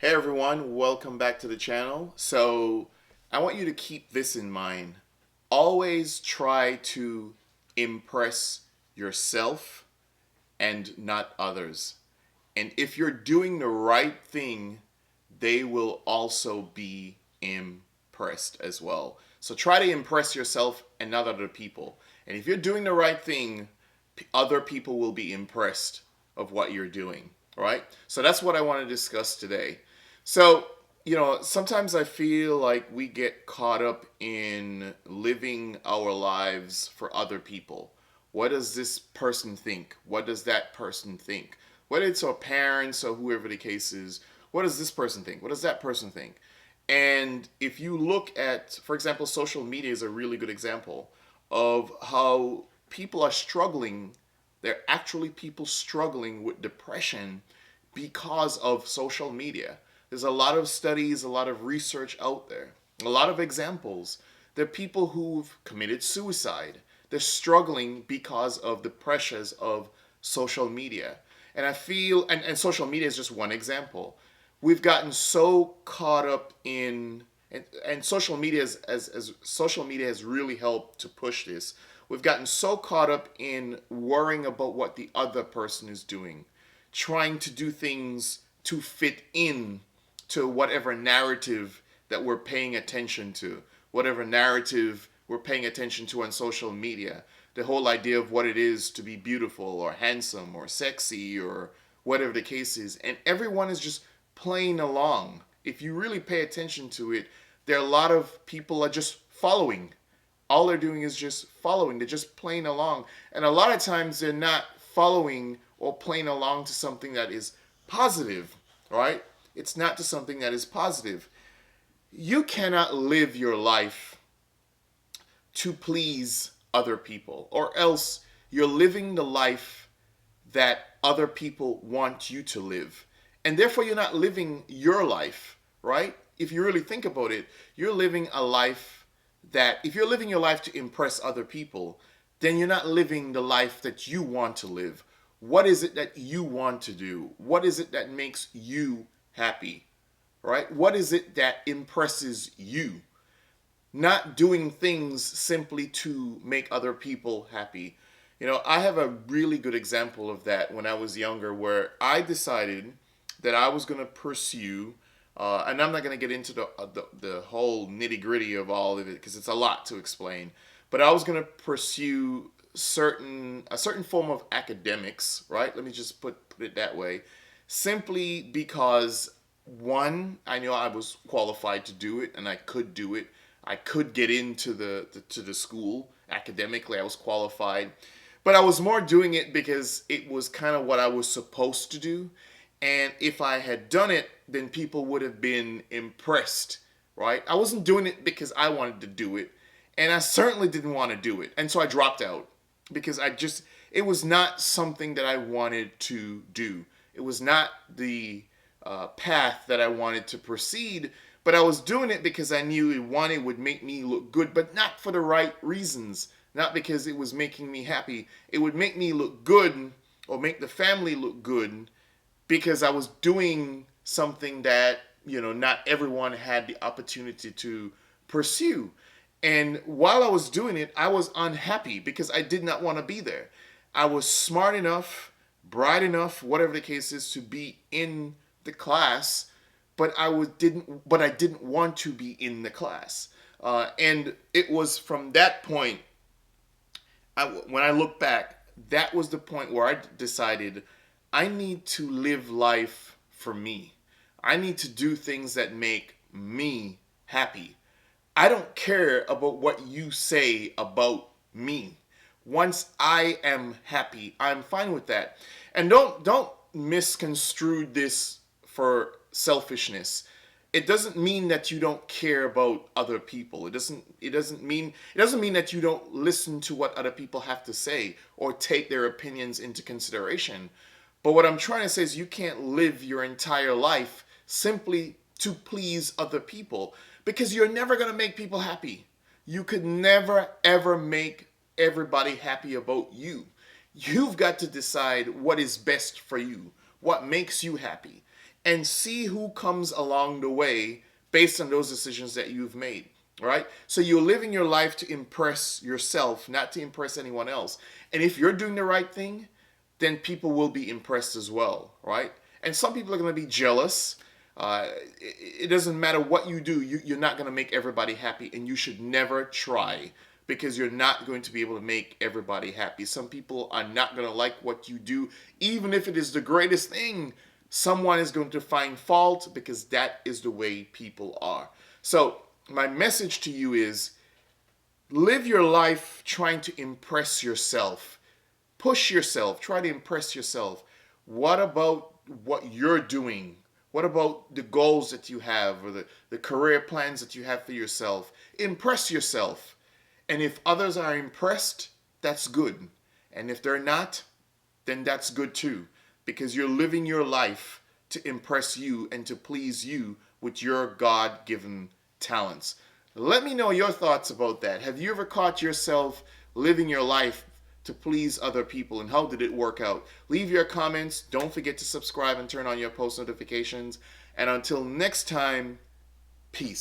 Hey everyone, welcome back to the channel. So, I want you to keep this in mind. Always try to impress yourself and not others. And if you're doing the right thing, they will also be impressed as well. So try to impress yourself and not other people. And if you're doing the right thing, other people will be impressed of what you're doing. All right? So that's what I want to discuss today. So, sometimes I feel like we get caught up in living our lives for other people. What does this person think? What does that person think? Whether it's our parents or whoever the case is, what does this person think? What does that person think? And if you look at, for example, social media is a really good example of how people are struggling. They're actually people struggling with depression because of social media. There's a lot of studies, a lot of research out there, a lot of examples. There are people who've committed suicide. They're struggling because of the pressures of social media. And I feel, and social media is just one example. We've gotten so caught up in, and social media as social media has really helped to push this. We've gotten so caught up in worrying about what the other person is doing, trying to do things to fit in to whatever narrative that we're paying attention to, whatever narrative we're paying attention to on social media. The whole idea of what it is to be beautiful or handsome or sexy or whatever the case is. And everyone is just playing along. If you really pay attention to it, there are a lot of people are just following. All they're doing is just following. They're just playing along. And a lot of times they're not following or playing along to something that is positive, right? It's not to something that is positive. You cannot live your life to please other people, or else you're living the life that other people want you to live. And therefore, you're not living your life, right? If you really think about it, you're living a life that, if you're living your life to impress other people, then you're not living the life that you want to live. What is it that you want to do? What is it that makes you happy, right? What is it that impresses you? Not doing things simply to make other people happy. I have a really good example of that when I was younger, where I decided that I was going to pursue, and I'm not going to get into the whole nitty gritty of all of it because it's a lot to explain, but I was going to pursue a certain form of academics, right? Let me just put it that way, simply because one, I knew I was qualified to do it and I could do it. I could get into the school academically. I was qualified, but I was more doing it because it was kind of what I was supposed to do. And if I had done it, then people would have been impressed, right? I wasn't doing it because I wanted to do it, and I certainly didn't want to do it. And so I dropped out because it was not something that I wanted to do. It was not the path that I wanted to proceed, but I was doing it because I knew one, it would make me look good, but not for the right reasons. Not because it was making me happy. It would make me look good or make the family look good because I was doing something that, not everyone had the opportunity to pursue. And while I was doing it, I was unhappy because I did not want to be there. I was smart enough, bright enough, whatever the case is, to be in the class, but I didn't want to be in the class. And it was from that point, when I look back, that was the point where I decided I need to live life for me. I need to do things that make me happy. I don't care about what you say about me. Once I am happy, I'm fine with that. And don't misconstrue this for selfishness. It doesn't mean that you don't care about other people. It doesn't mean that you don't listen to what other people have to say or take their opinions into consideration. But what I'm trying to say is you can't live your entire life simply to please other people because you're never going to make people happy. You could never ever make everybody happy about you. You've got to decide what is best for you, what makes you happy. and see who comes along the way based on those decisions that you've made. Right? So you're living your life to impress yourself, not to impress anyone else. And if you're doing the right thing, then people will be impressed as well, right? And some people are going to be jealous. It doesn't matter what you do, you're not going to make everybody happy, and you should never try, because you're not going to be able to make everybody happy. Some people are not going to like what you do, even if it is the greatest thing. Someone is going to find fault, because that is the way people are. So, my message to you is live your life trying to impress yourself. Push yourself, try to impress yourself. What about what you're doing? What about the goals that you have, or the career plans that you have for yourself? Impress yourself. And if others are impressed, that's good. And if they're not, then that's good too. Because you're living your life to impress you and to please you with your God given talents. Let me know your thoughts about that. Have you ever caught yourself living your life to please other people, and how did it work out? Leave your comments. Don't forget to subscribe and turn on your post notifications. And until next time, peace.